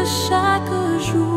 Chaque jour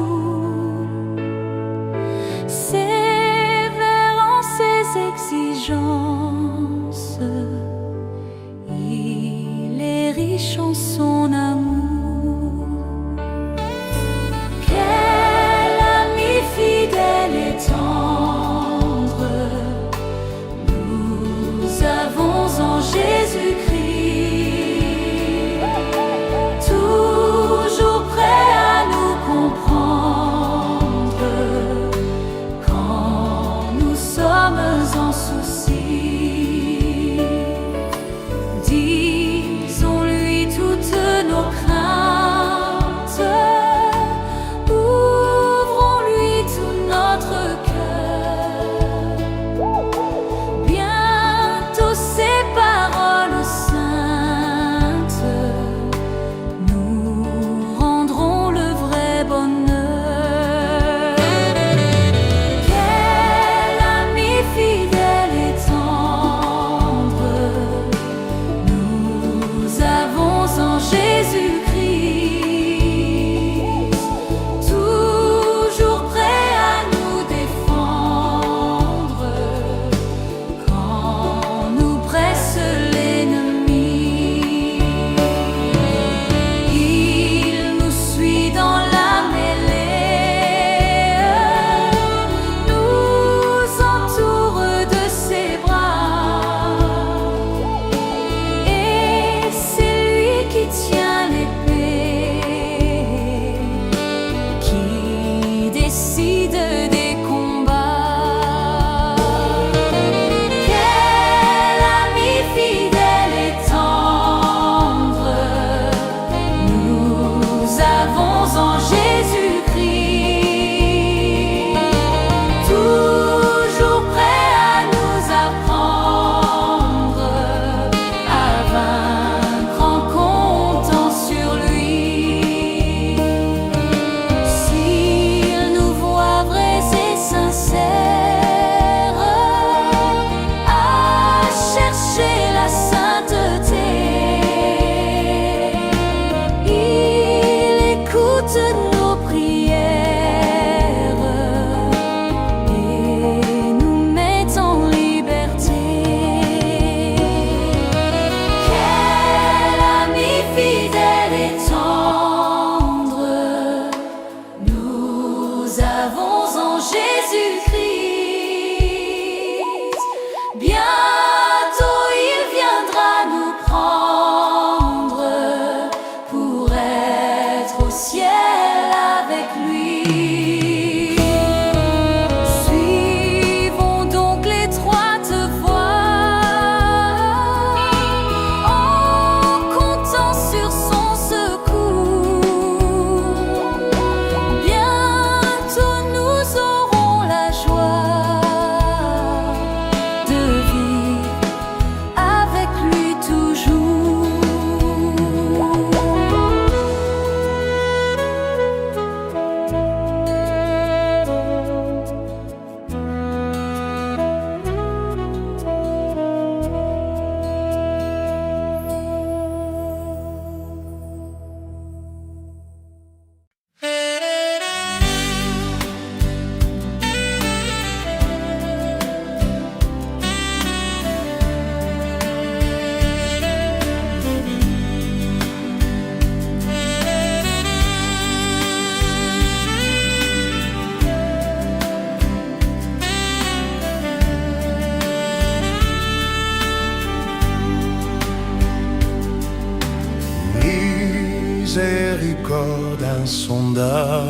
fraude insondable,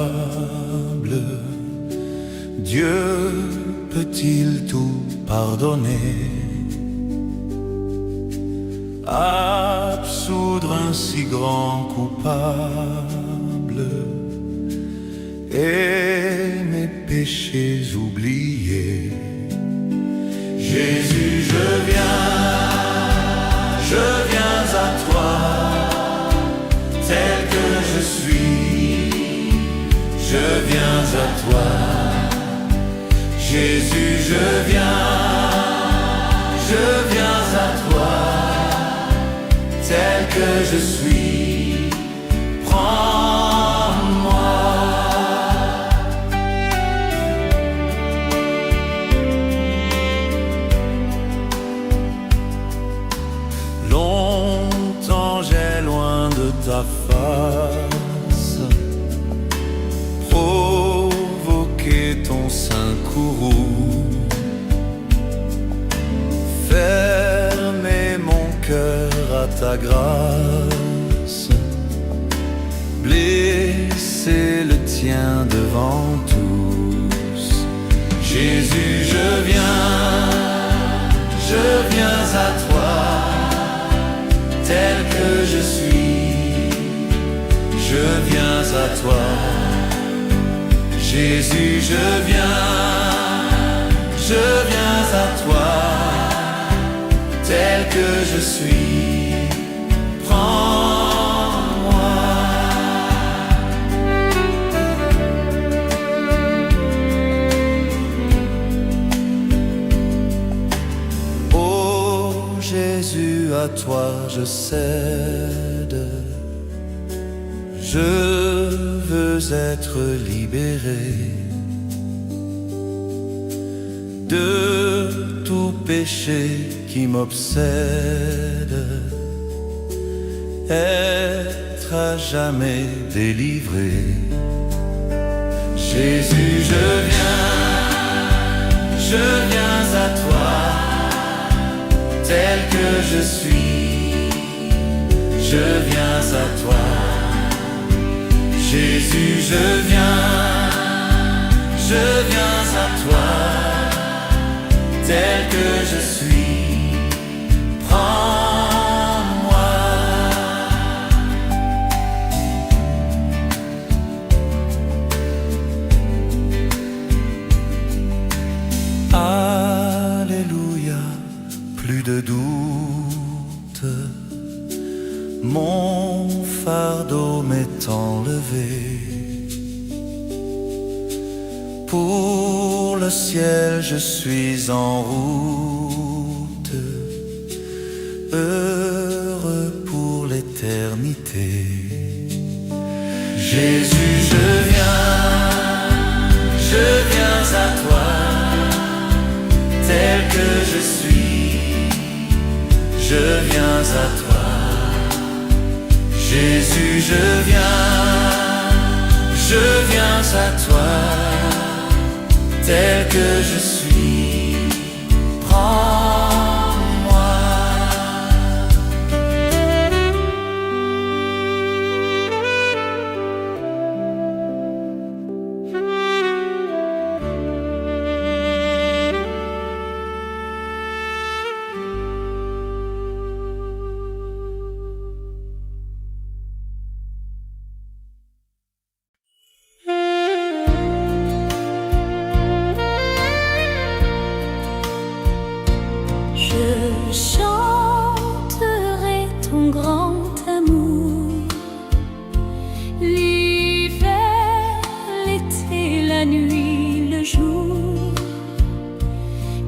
Dieu peut-il tout pardonner, absoudre un si grand coupable et mes péchés oubliés? Jésus, je viens à toi, tel que je suis, je viens à toi. Jésus, je viens à toi, tel que je suis, prends-moi. Longtemps j'ai loin de ta face provoqué ton sein courroux, fermer mon cœur à ta grâce, blesser le tien devant tous. Jésus, je viens à toi, tel que je suis, je viens à toi. Jésus, je viens à toi, tel que je suis, prends-moi. Oh Jésus, à toi je cède, je veux être libéré de tout péché qui m'obsède, être à jamais délivré. Jésus, je viens à toi, tel que je suis, je viens à toi. Jésus, je viens à toi, tel que je suis, prends-moi. Alléluia, plus de doute, mon fardeau m'est enlevé. Pour le ciel je suis en route, heureux pour l'éternité. Jésus, je viens à toi, tel que je suis, je viens à toi. Jésus, je viens à toi, tel que je suis, prends-moi. Je chanterai ton grand amour, l'hiver, l'été, la nuit, le jour,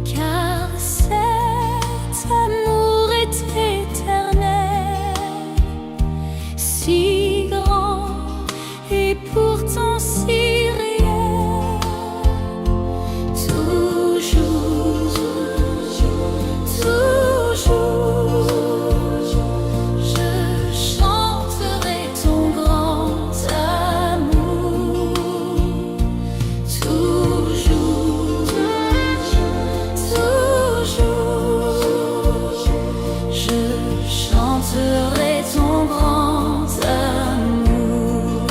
car cet amour est éternel, si grand et pourtant si réel. Toujours, je chanterai ton grand amour. Toujours, je chanterai ton grand amour.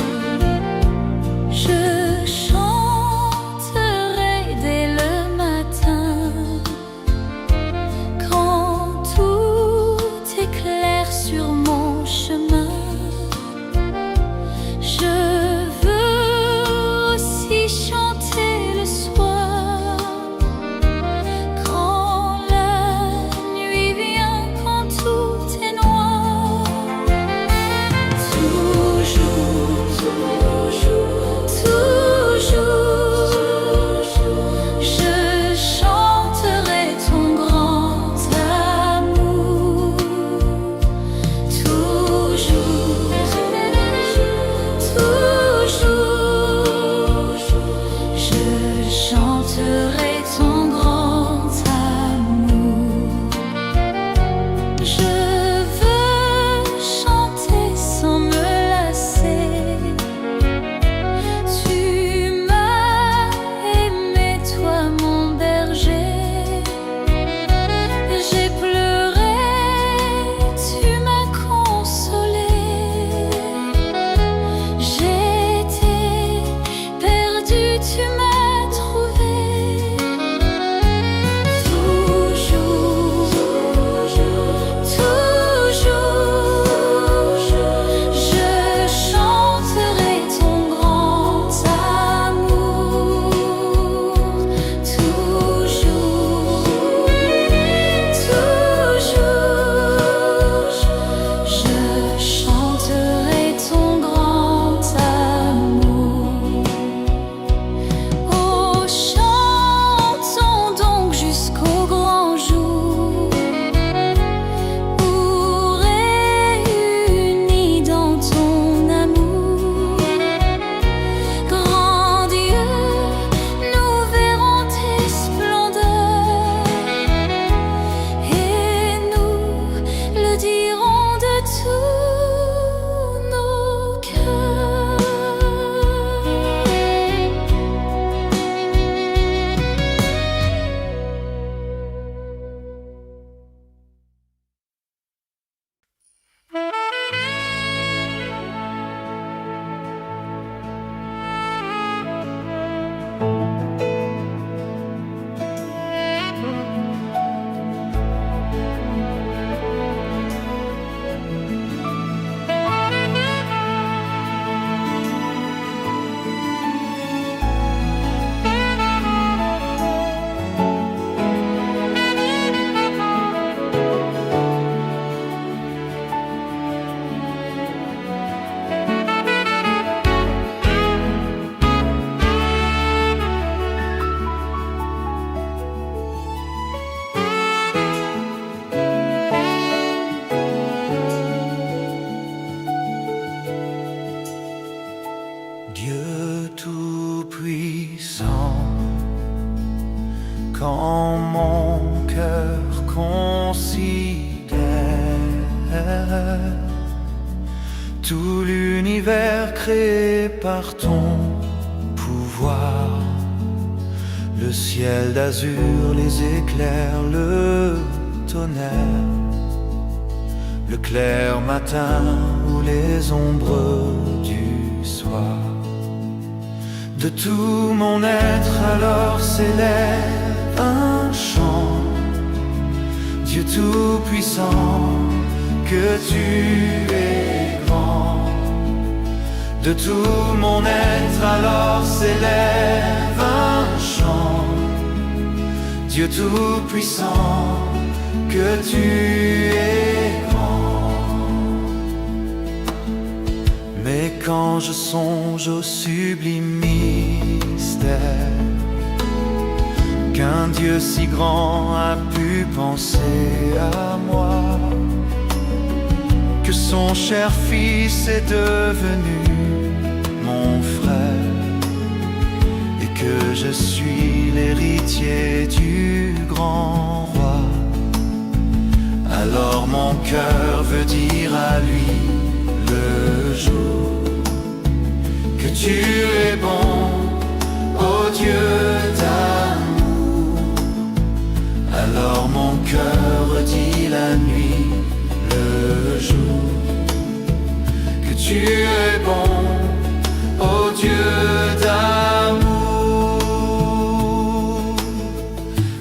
Dieu tout-puissant, quand mon cœur considère tout l'univers créé par ton pouvoir, le ciel d'azur, les éclairs, le tonnerre, le clair matin ou les ombres du soir. De tout mon être alors s'élève un chant. Dieu tout-puissant, que tu es grand. De tout mon être alors s'élève un chant. Dieu tout-puissant, que tu es grand. Mais quand je songe au sublime mystère qu'un Dieu si grand a pu penser à moi, que son cher Fils est devenu mon frère, et que je suis l'héritier du grand roi, alors mon cœur veut dire à lui le jour que tu es bon, ô Dieu d'amour. Alors mon cœur dit la nuit, le jour, que tu es bon, ô Dieu d'amour.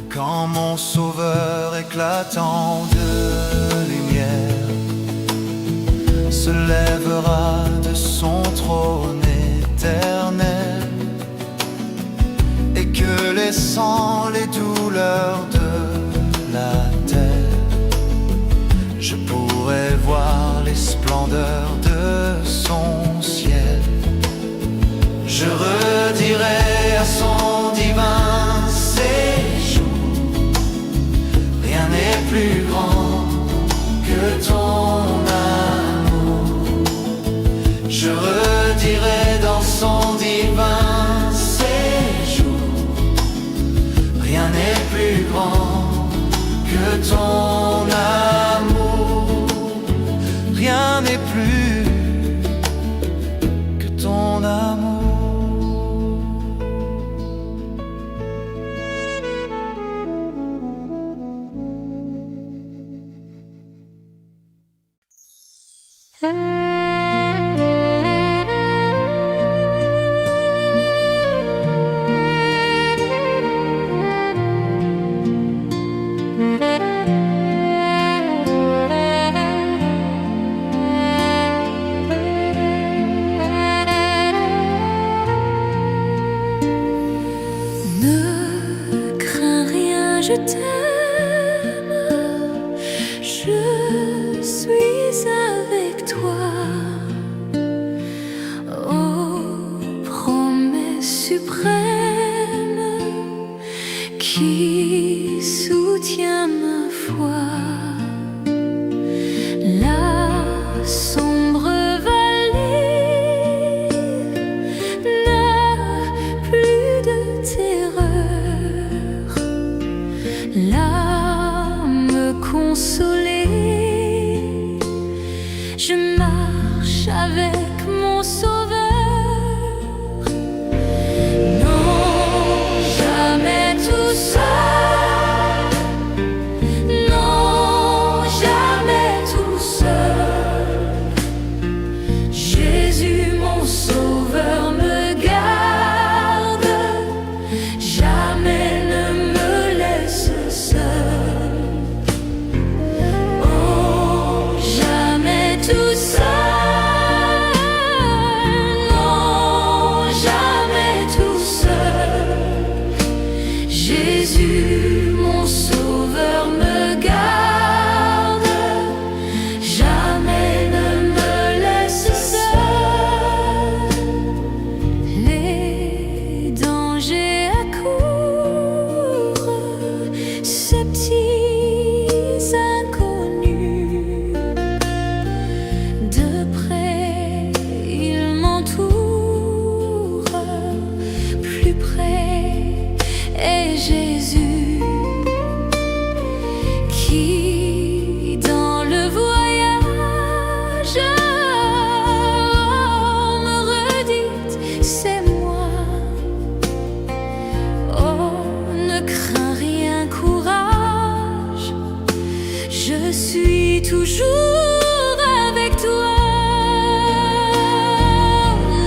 Quand mon Sauveur éclatant de lumière se lèvera de son trône éternel, et que laissant les douleurs de la terre, je pourrai voir les splendeurs de son ciel. Je redirai à son divin séjour, rien n'est plus grand que ton amour. Je redirai dans son divin séjour, rien n'est plus grand que ton amour. Rien n'est plus que ton amour. Ne crains rien, je t'aime, je suis avec toi. Ô promesse suprême qui soutient ma foi, la sombre vallée n'a plus de terreur, l'âme consolée, je marche avec mon Sauveur. Non, jamais tout seul, toujours avec toi.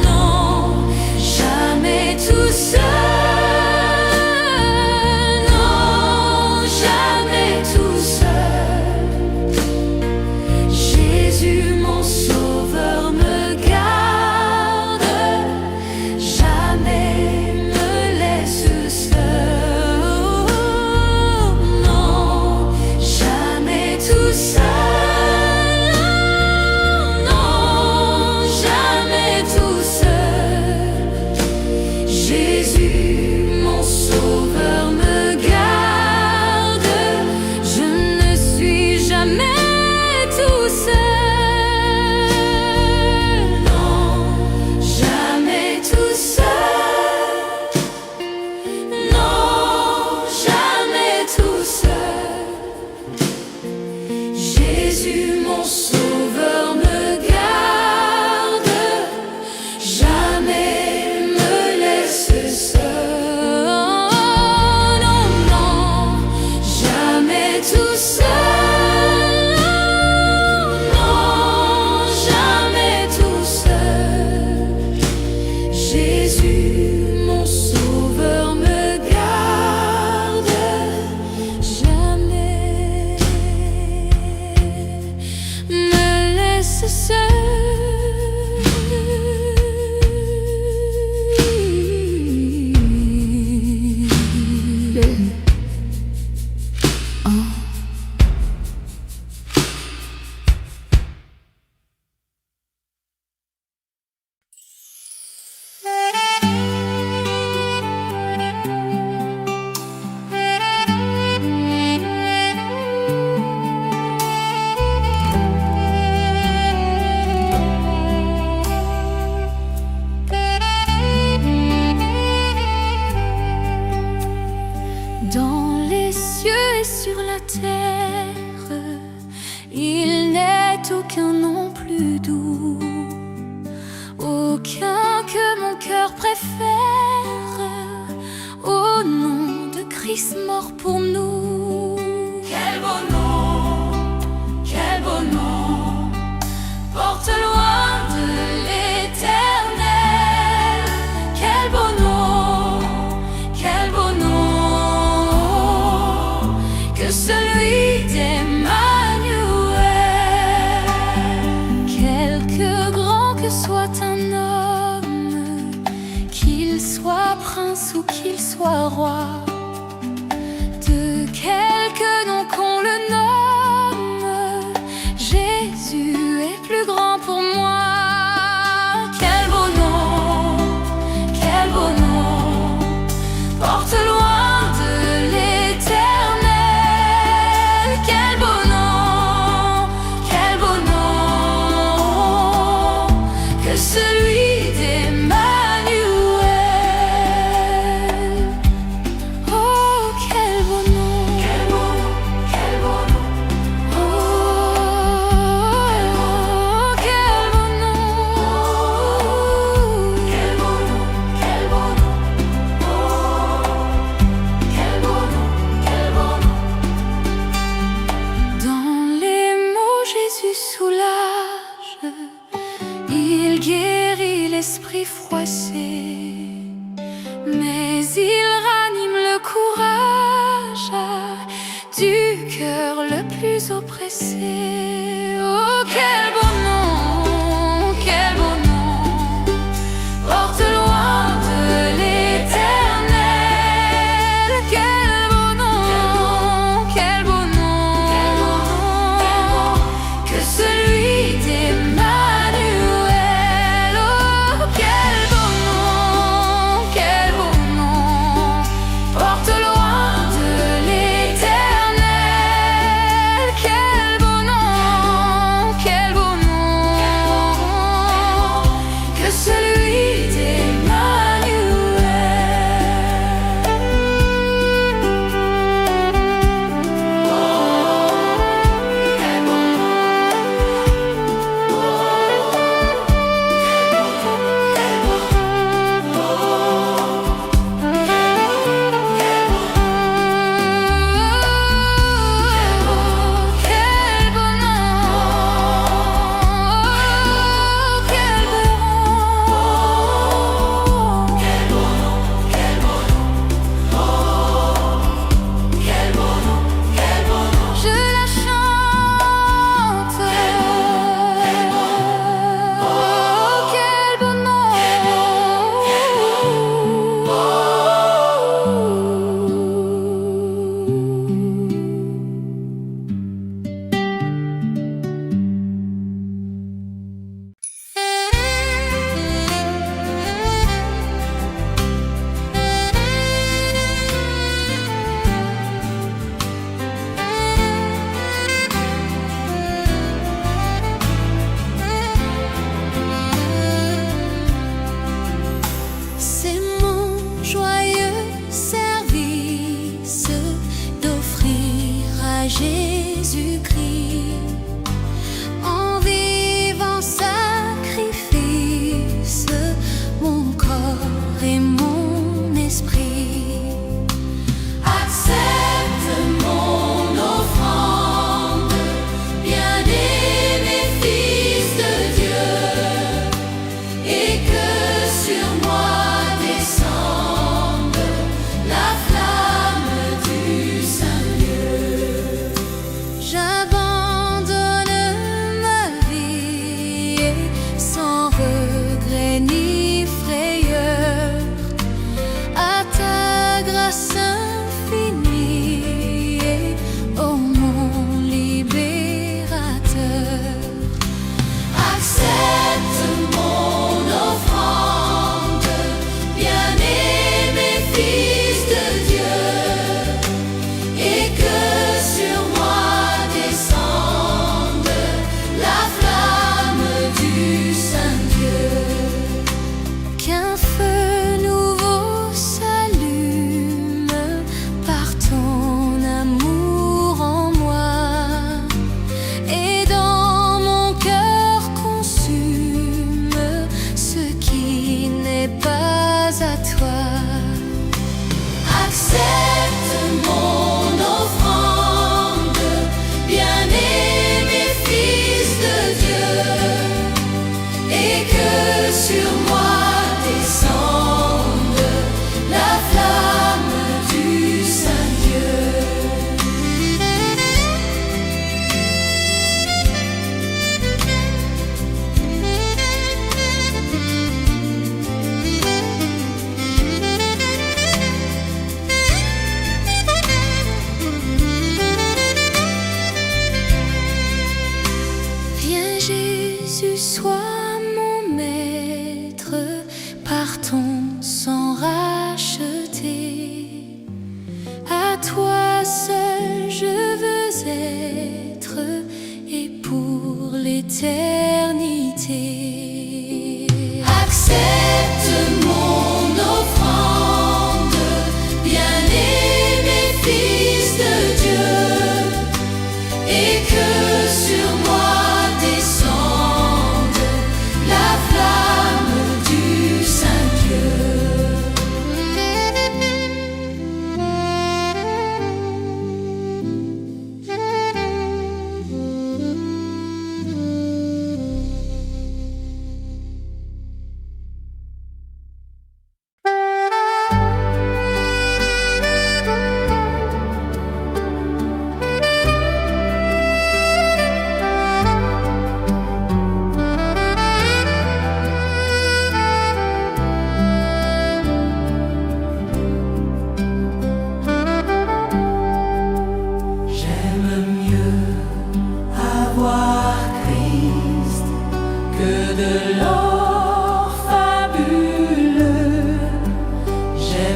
Non, jamais tout seul. Non, jamais tout seul. Jésus, mon sauveur, me garde, jamais me laisse seul. Non, jamais tout seul. Non, jamais tout seul. Jésus, mon sauveur, me garde, je ne suis jamais tout seul. Non, jamais tout seul. Non, jamais tout seul. Jésus, mon sauveur, me garde, jamais me laisse seul. Non, non, jamais tout seul. Non, jamais tout seul. Jésus, mon sauveur, me garde, jamais me laisse seul. Dans les cieux et sur la terre, il n'est aucun nom plus doux, aucun que mon cœur préfère, au nom de Christ mort pour nous. Quel beau nom, porte loin de l'éternel. Quel beau nom, que celui d'Emmanuel. Quelque grand que soit un homme, qu'il soit prince ou qu'il soit roi, de quelque nom qu'on le nomme, Jésus est plus grand pour moi. Quel beau nom, porte loin de l'éternel. Quel beau nom, que celui d'Emmanuel. Oh, quel beau nom, oh, quel beau nom, Dans les mots, Jésus soulage, il guérit l'esprit froissé, mais il ranime le courage du cœur le plus oppressé. Oh, quel beau nom, porte loin de l'éternel. Quel beau nom, que celui d'Emmanuel. Oh, quel beau nom, porte loin de l'éternel. Quel beau nom,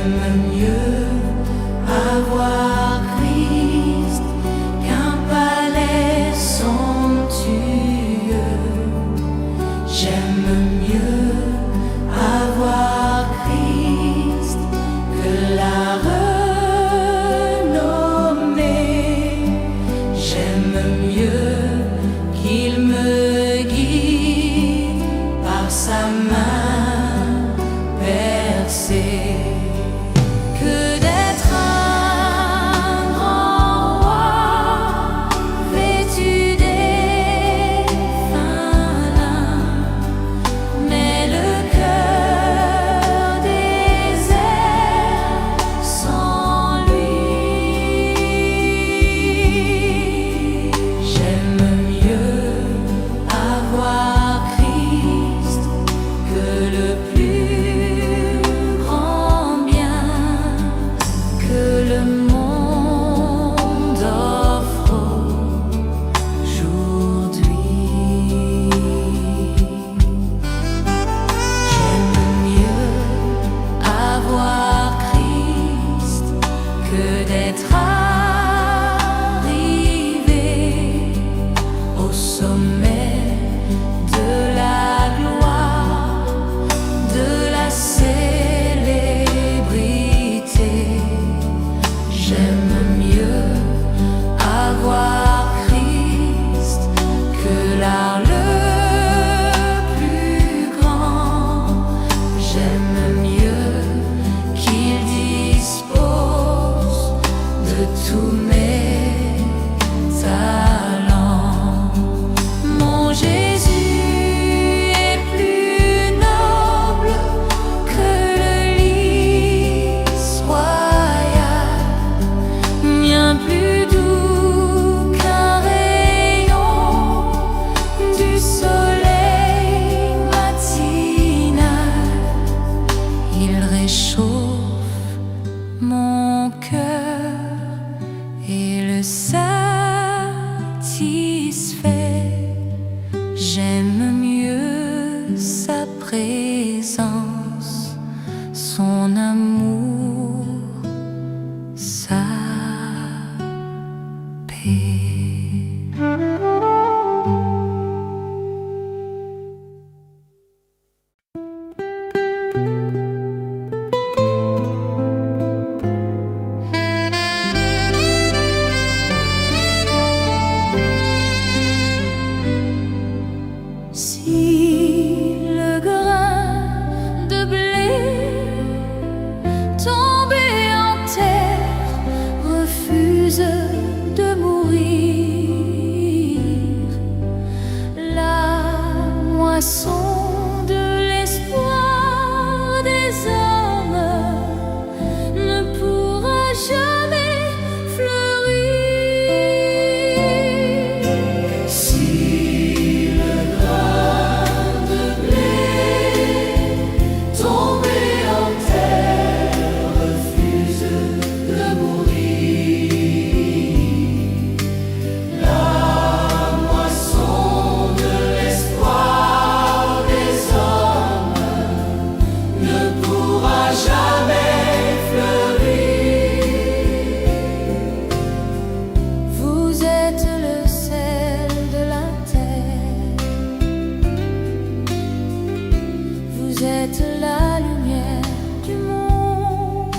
J'aime mieux avoir Christ qu'un palais somptueux. J'aime mieux avoir Christ que la renommée. J'aime mieux qu'il me guide par sa main percée que d'être un grand roi vêtu des fins lins. Mais le cœur désert sans lui. J'aime mieux avoir Christ que le plus grand bien que le monde offre aujourd'hui. J'aime mieux avoir Christ que d'être arrivé au sommet de la gloire, de la célébrité. J'aime mieux avoir Christ que l'art le plus grand. J'aime mieux qu'il dispose de tous mes talents. Mon Jésus est plus noble que le lys royal, bien plus doux qu'un rayon du soleil matinal. Il réchauffe mon cœur et le satisfait. J'aime mieux sa présence, son amour, sa paix. Si le grain de blé tombé en terre refuse de mourir, la moisson de l'espoir des hommes ne pourra jamais fleurir. Si le grain de blé tombé en terre refuse de mourir, la moisson de l'espoir des hommes ne pourra jamais fleurir. Vous êtes le sel de la terre, vous êtes la lumière du monde,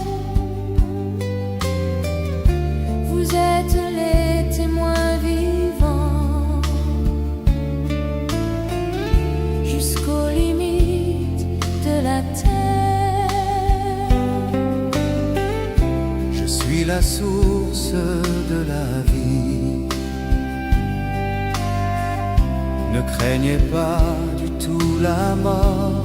vous êtes les témoins vivants jusqu'aux limites de la terre. Je suis la source de la vie. Ne craignez pas du tout la mort.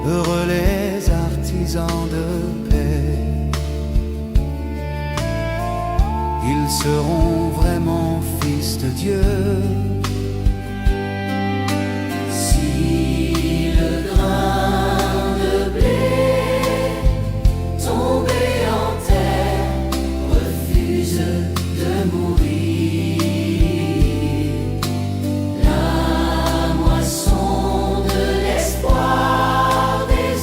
Heureux les artisans de paix, ils seront vraiment fils de Dieu. Si le grain de blé tombé en terre refuse de mourir, la moisson de l'espoir des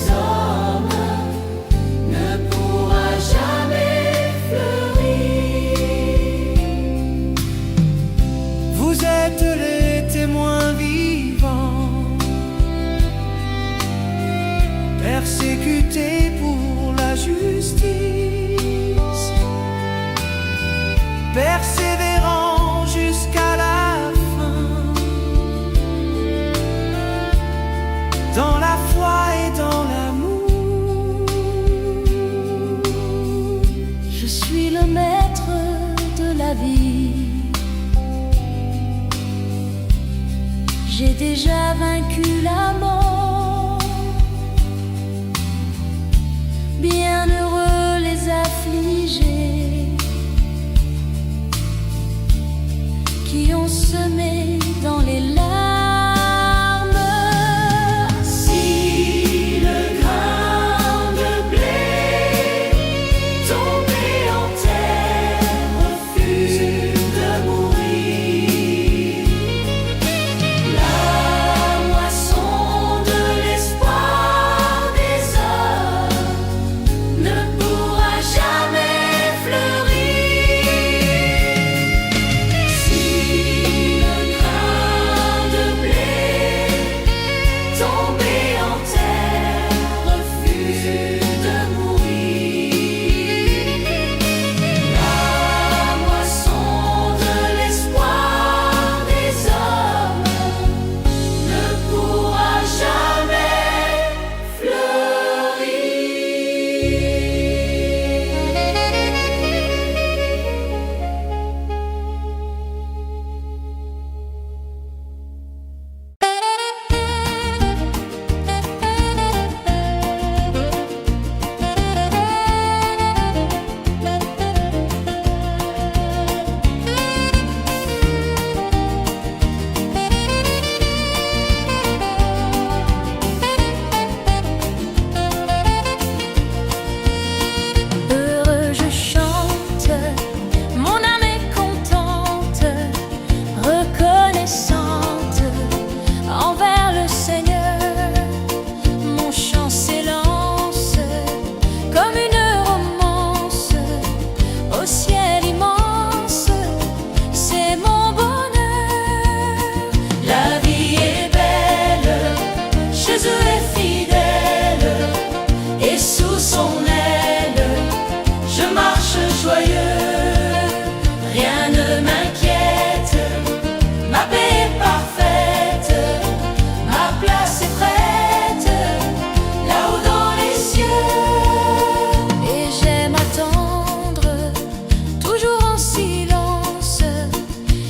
persécuté pour la justice, persévérant jusqu'à la fin, dans la foi et dans l'amour. Je suis le maître de la vie. J'ai déjà vaincu la mort. Bienheureux les affligés qui ont semé dans les larmes. Si le grain de blé tombé en terre refuse de mourir, la moisson de l'espoir des hommes ne pourra jamais fleurir. Si le grain de blé tombé en terre refuse de mourir, la moisson de l'espoir des hommes ne pourra jamais fleurir. Heureux je chante, mon âme est contente, reconnaissante envers le Seigneur. Mon chant s'élance comme une romance au ciel immense, c'est mon bonheur. La vie est belle, Jésus est fidèle, et sous son aile je marche joyeux. Rien ne m'inquiète, ma paix est parfaite, ma place est prête, là-haut dans les cieux. Et j'aime attendre, toujours en silence,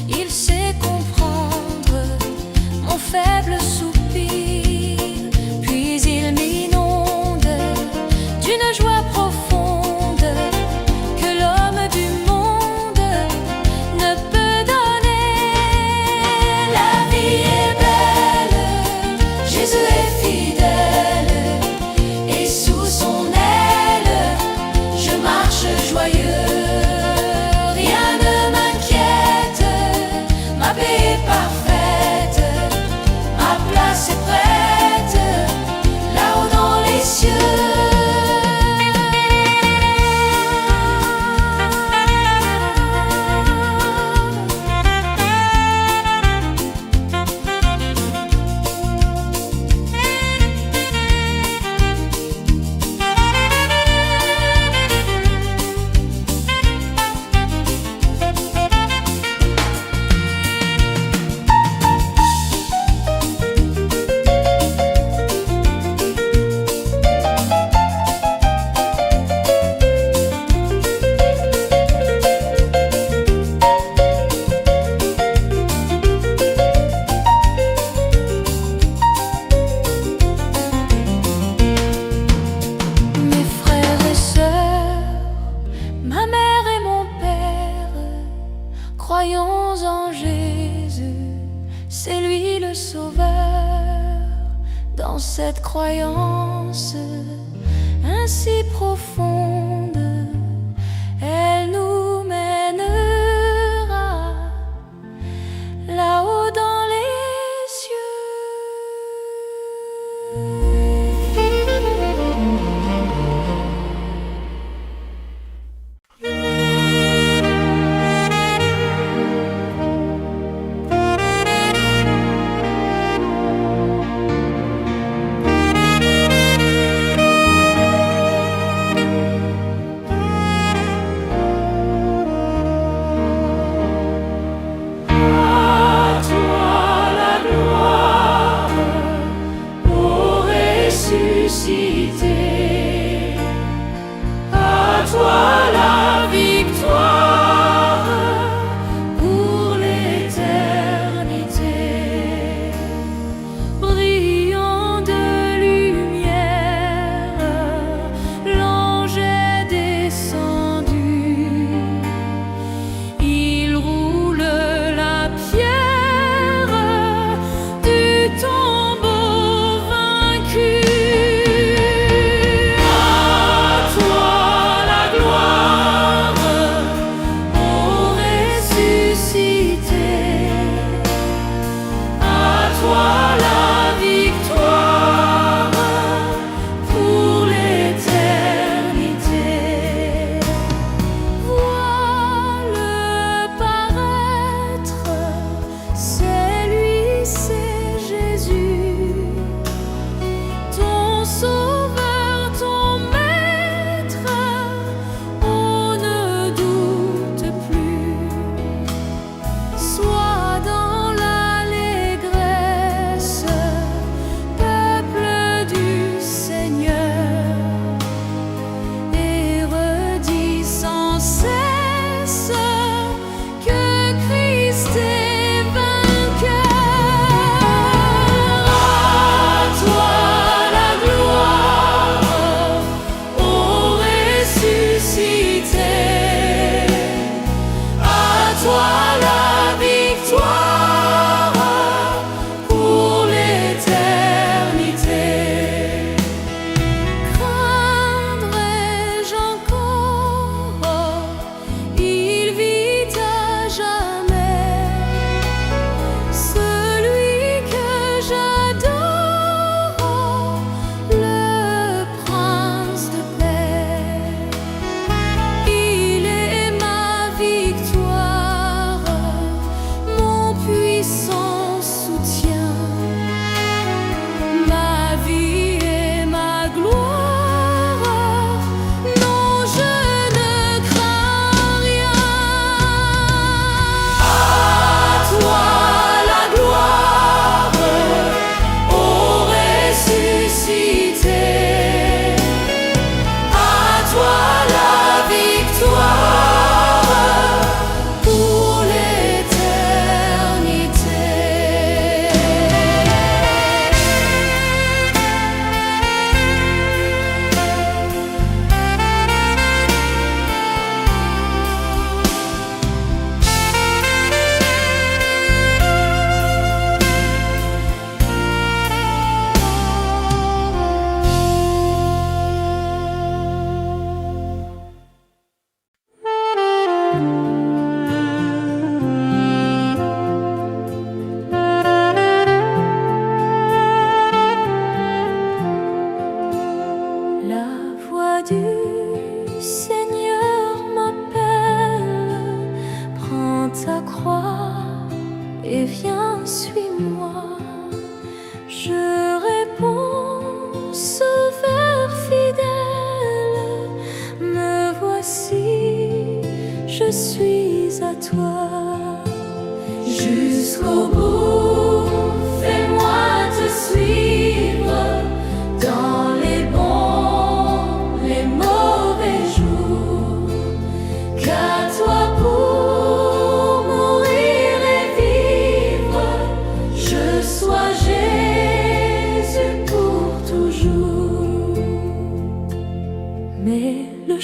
il sait comprendre mon faible soupir, puis il m'inonde d'une joie profonde que l'homme du monde ne peut donner. La vie est belle, Jésus est fidèle, et sous son aile je marche joyeux. Rien ne m'inquiète, ma paix est parfaite, ma place est prête, là-haut dans les cieux. Mes frères et sœurs, ma mère et mon père, croyons en Jésus, c'est lui le Sauveur. Dans cette croyance ainsi profonde, elle nous mènera là-haut dans les cieux.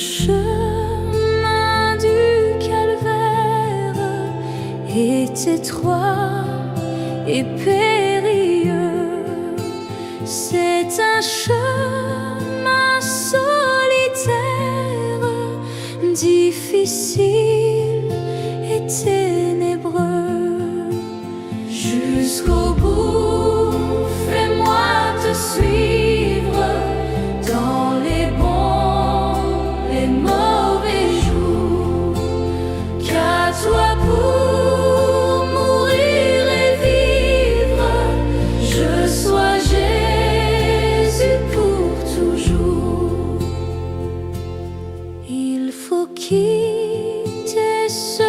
chemin du calvaire est étroit et périlleux. C'est un chemin solitaire, difficile et ténébreux. Jusqu'au bout, fais-moi te suivre dans les bons, les mauvais jours. Qu'à toi pour mourir et vivre, je sois Jésus pour toujours. Il faut quitter ce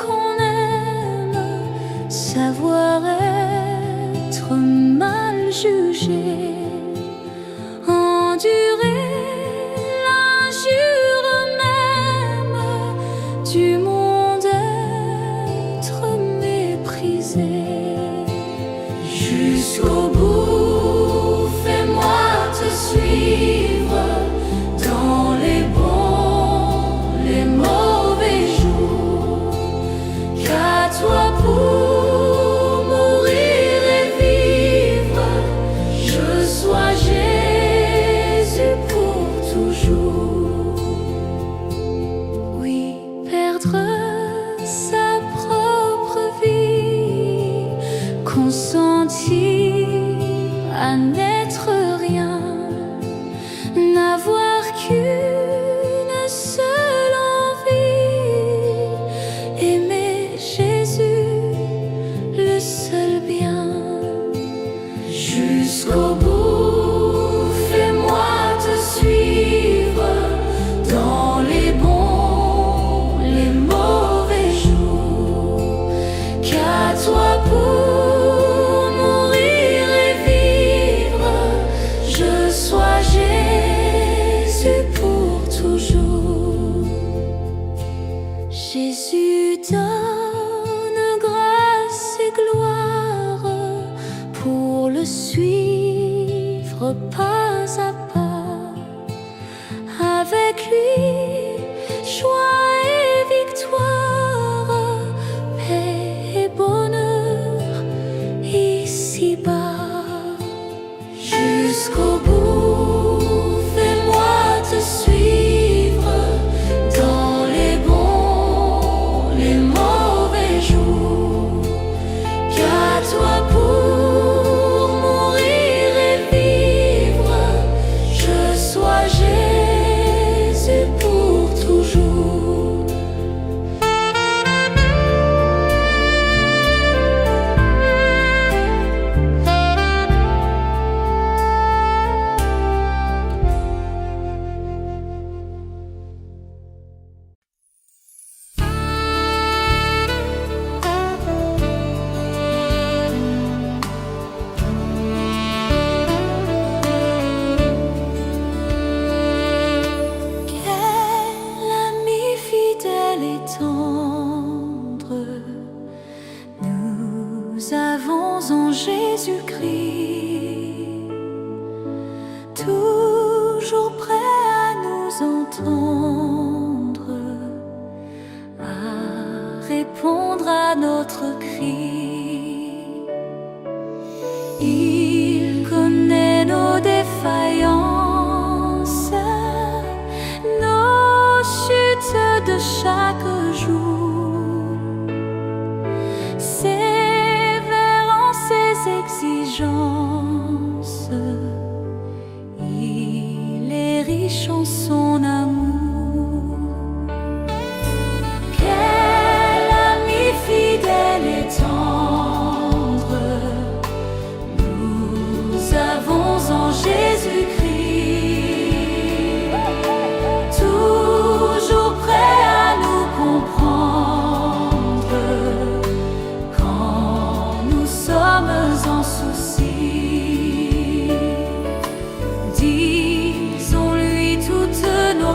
qu'on aime, savoir être mal jugé, endurer l'injure même du monde, être méprisé. Jusqu'au bout, fais-moi te suivre dans les bons, les mauvais jours. Qu'à toi pour mourir et vivre, je sois Jésus pour toujours. Oui, perdre sa propre vie, consentir à n'être rien, n'avoir qu'une seule envie, aimer Jésus, le seul bien. Jusqu'au bout, fais-moi te suivre dans les bons, les mauvais jours. Qu'à toi pour mourir et vivre, je sois Jésus pour toujours. Jésus donne grâce et gloire pour le suivre pas à pas. Avec lui, joie et victoire, paix et bonheur ici-bas. Jusqu'au bout, fais-moi te suivre dans les bons, les mauvais jours. Qu'à toi pour mourir et vivre, je sois Jésus pour toujours. Quel ami fidèle et tendre nous avons en Jésus-Christ, toujours prêt à nous entendre, à répondre à notre cri. Il connaît nos défaillances, nos chutes de chaque jour, sévère en ses exigences. Il est riche en son amour. Quel ami fidèle et tendre nous avons en Jésus-Christ, toujours prêt à nous comprendre quand nous sommes en souci. Disons-lui toutes nos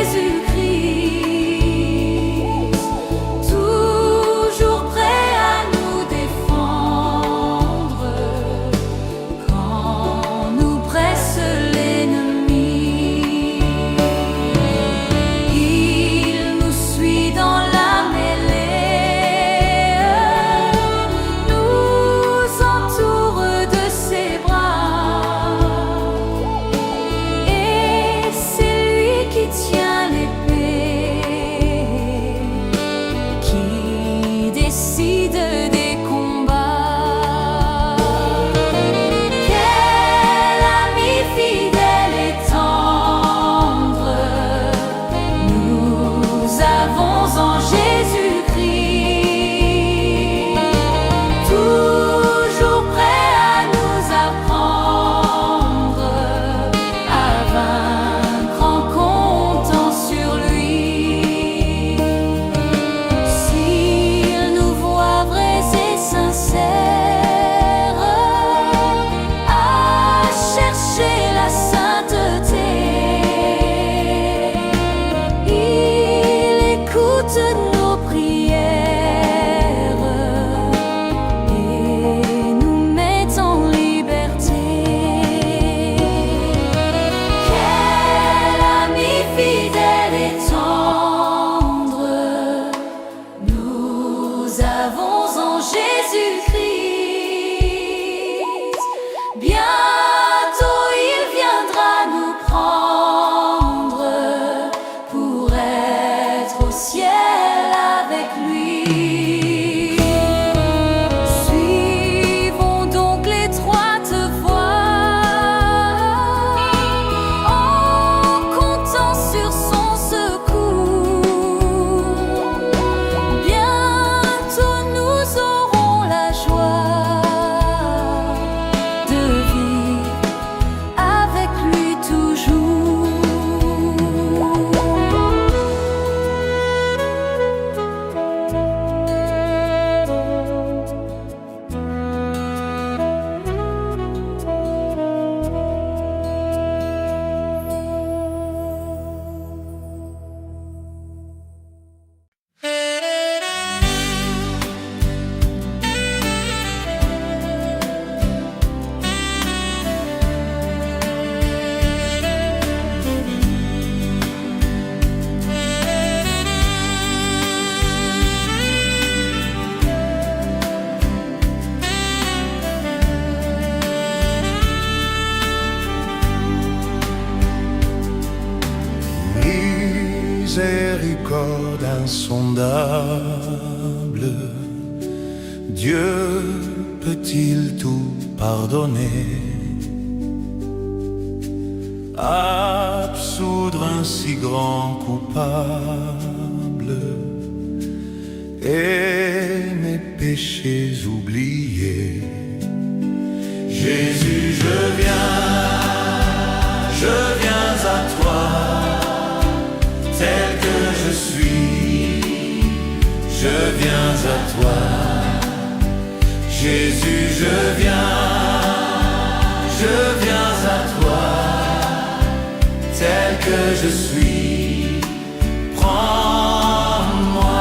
Jésus-Christ, toujours prêt à nous défendre quand nous presse l'ennemi. Il nous suit dans la mêlée, nous entoure de ses bras, et c'est lui qui tient l'épée, qui décide des combats. Quel ami fidèle et tendre nous avons en Jésus-Christ, toujours prêt à nous apprendre à vaincre en comptant sur lui. S'il nous voit vrais et sincères à chercher la sainteté, il écoute nos prières et nous met en liberté. Quel ami fidèle et tendre nous avons en Jésus-Christ. Bientôt il viendra nous prendre pour être au ciel avec lui. Suivons donc l'étroite voie en comptant sur son secours. Bientôt nous aurons la joie de vivre avec lui toujours. Miséricorde insondable, Dieu peut-il tout pardonner, absoudre un si grand coupable et mes péchés oubliés? Jésus, je viens à toi, tel que je suis, je viens à toi. Jésus, je viens à toi, tel que je suis, prends-moi.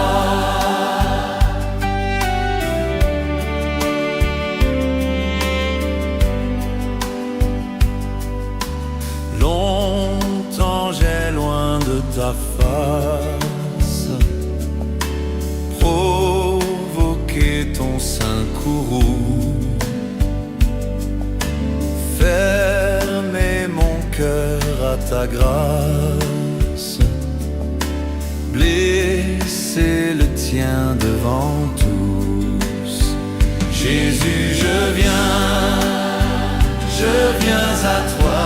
Longtemps j'ai loin de ta face provoqué ton saint courroux, fermer mon cœur à ta grâce, blesser le tien devant tous. Jésus, je viens à toi,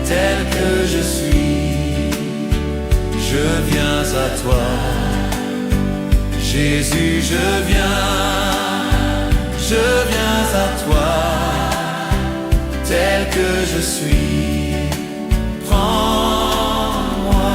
tel que je suis, je viens à toi. Jésus, je viens à toi, tel que je suis, prends-moi.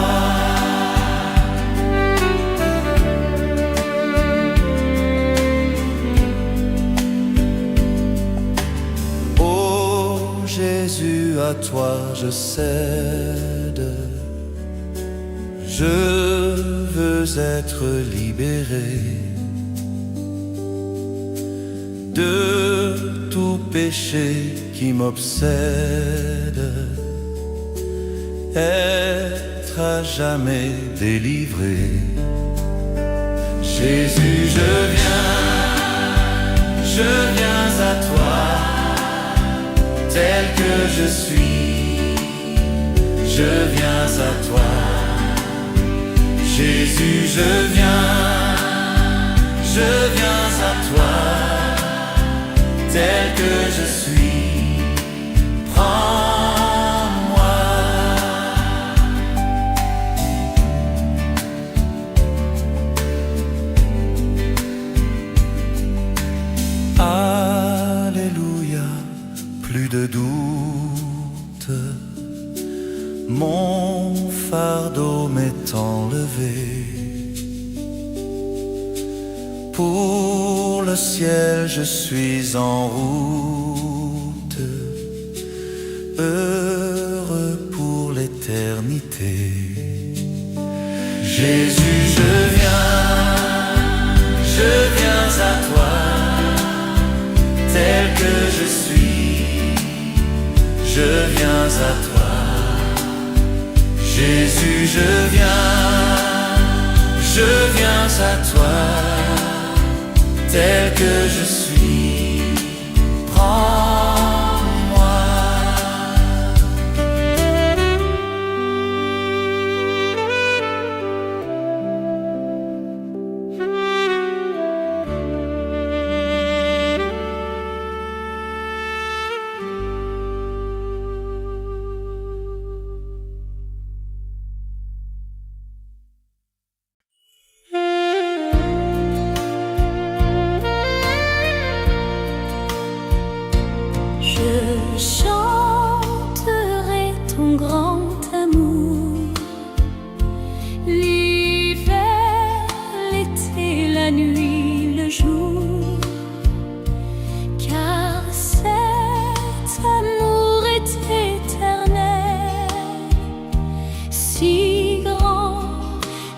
Oh Jésus, à toi je cède, Je veux être libéré de tout péché qui m'obsède, être à jamais délivré. Jésus, je viens à toi, tel que je suis, je viens à toi. Jésus, je viens à toi, tel que je suis, prends-moi. Alléluia, plus de doute, mon fardeau m'est enlevé. Pour le ciel, je suis en route, heureux pour l'éternité. Jésus, je viens à toi, tel que je suis, je viens à toi. Jésus, je viens à toi, tel que je suis, prends-moi. Je chanterai ton grand amour, l'hiver, l'été, la nuit, le jour, car cet amour est éternel, si grand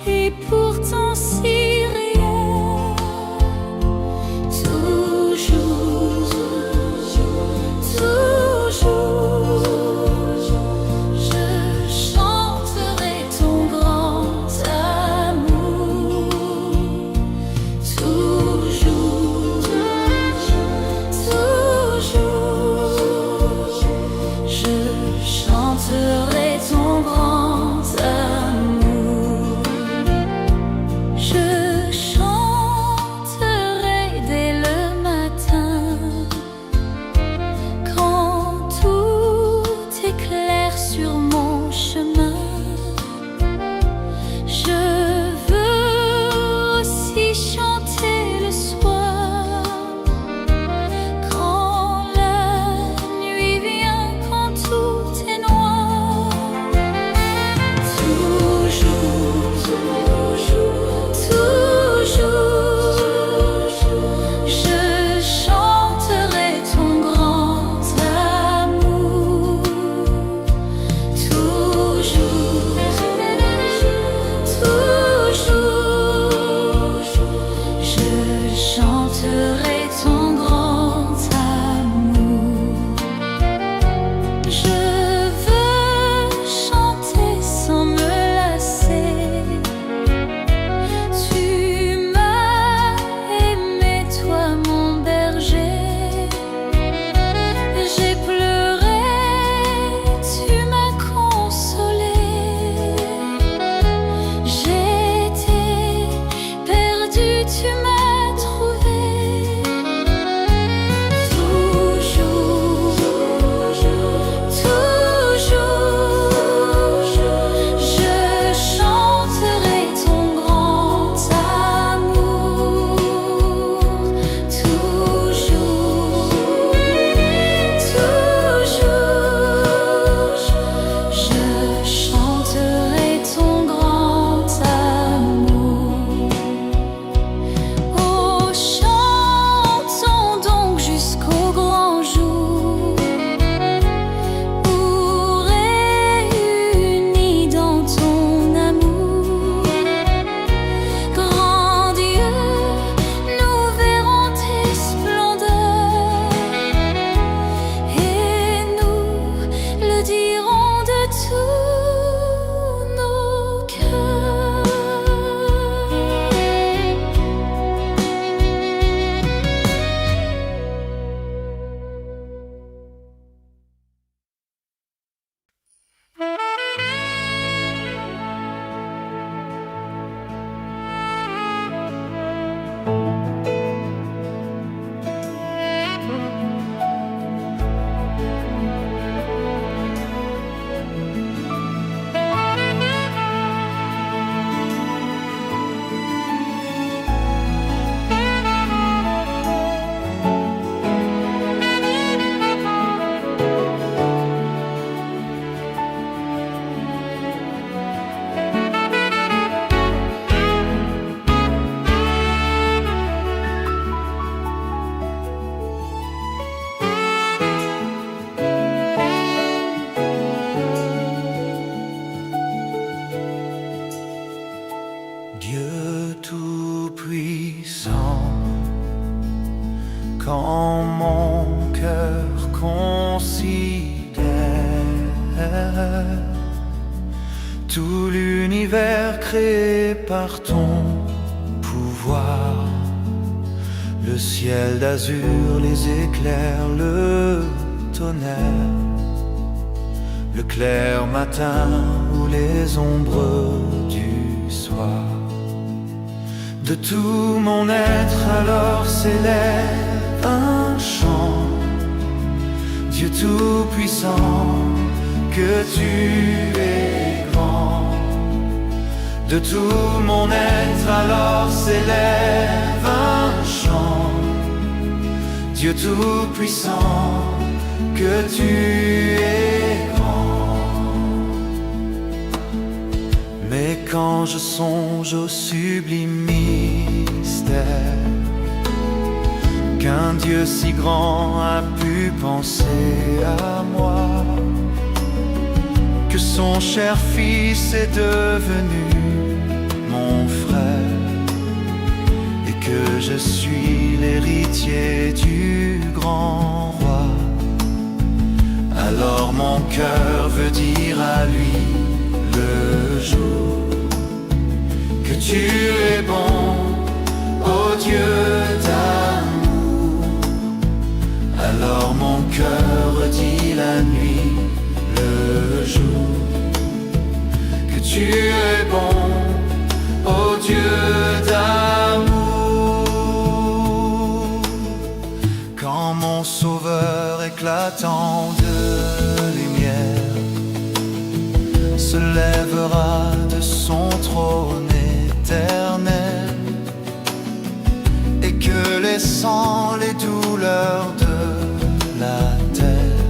et pourtant si réel. Toujours, je chanterai ton grand amour. Toujours, je chanterai ton grand amour. Je chanterai dès le matin, quand tout éclaire sur mon chemin. Je veux aussi chanter le soir, quand la nuit vient, quand tout est noir. Toujours, je chanterai ton grand amour. frère, tout l'univers créé par ton pouvoir. Le ciel d'azur, les éclairs, le tonnerre, le clair matin ou les ombres du soir. De tout mon être alors s'élève un chant. Dieu tout-puissant, que tu es grand. De tout mon être alors s'élève un chant. Dieu tout-puissant, que tu es grand. Mais quand je songe au sublime mystère qu'un Dieu si grand a pu penser à moi, que son cher fils est devenu mon frère, et que je suis l'héritier du grand roi, alors mon cœur veut dire à lui le jour que tu es bon, ô Dieu d'amour. Alors mon cœur dit la nuit, le jour, que tu es bon, ô Dieu d'amour. Quand mon sauveur éclatant de lumière se lèvera de son trône éternel, et que laissant les douleurs de la terre,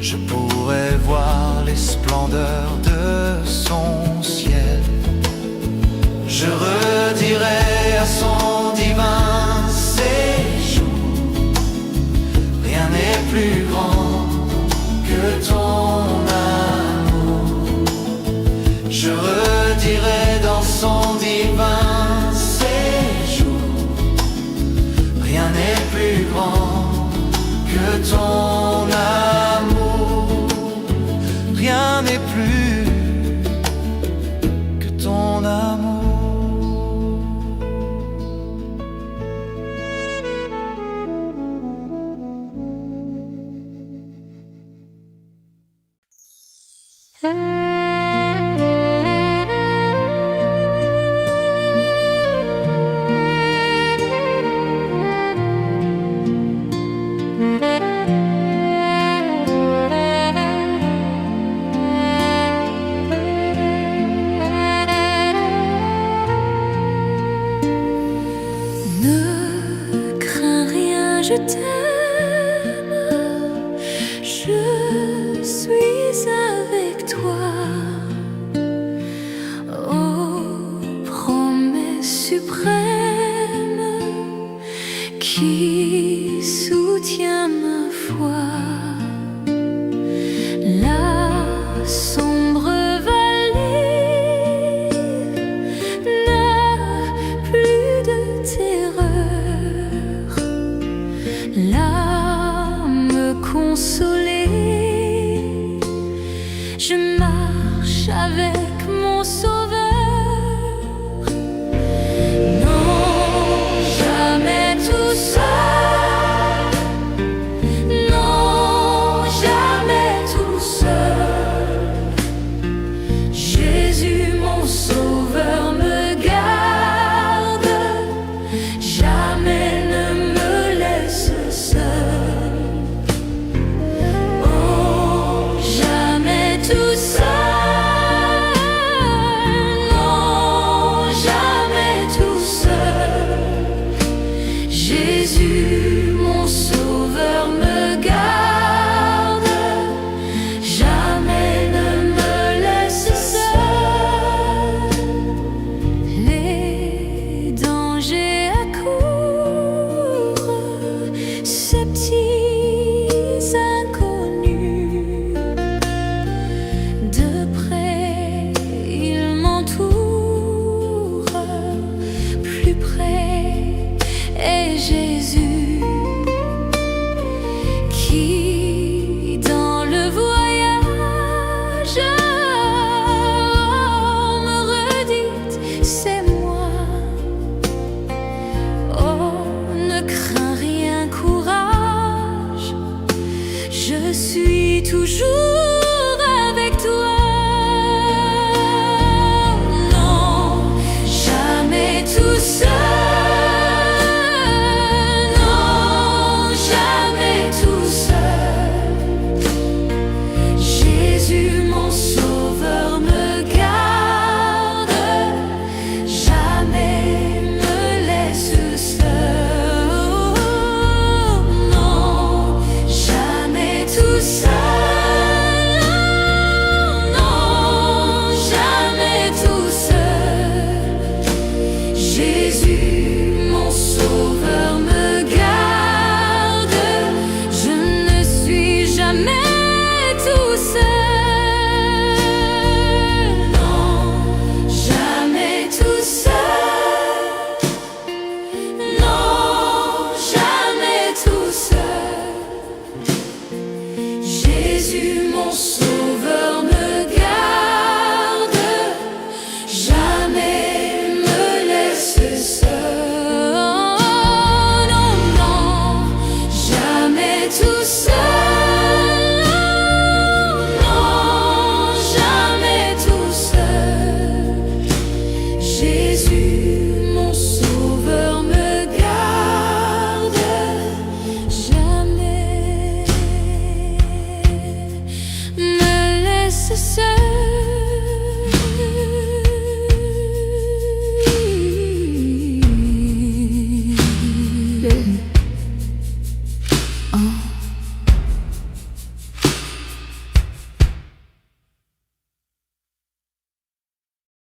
je pourrai voir les splendeurs de son ciel. Je redirai à son divin séjour, rien n'est plus grand que ton amour. Je redirai dans son divin séjour, rien n'est plus grand que ton amour. Rien n'est plus que ton amour. Ne crains rien, je t'aime, je suis avec toi. Oh, promesse suprême qui soutient ma foi. La sombre vallée n'a plus de terreur. L'âme consolée, je marche avec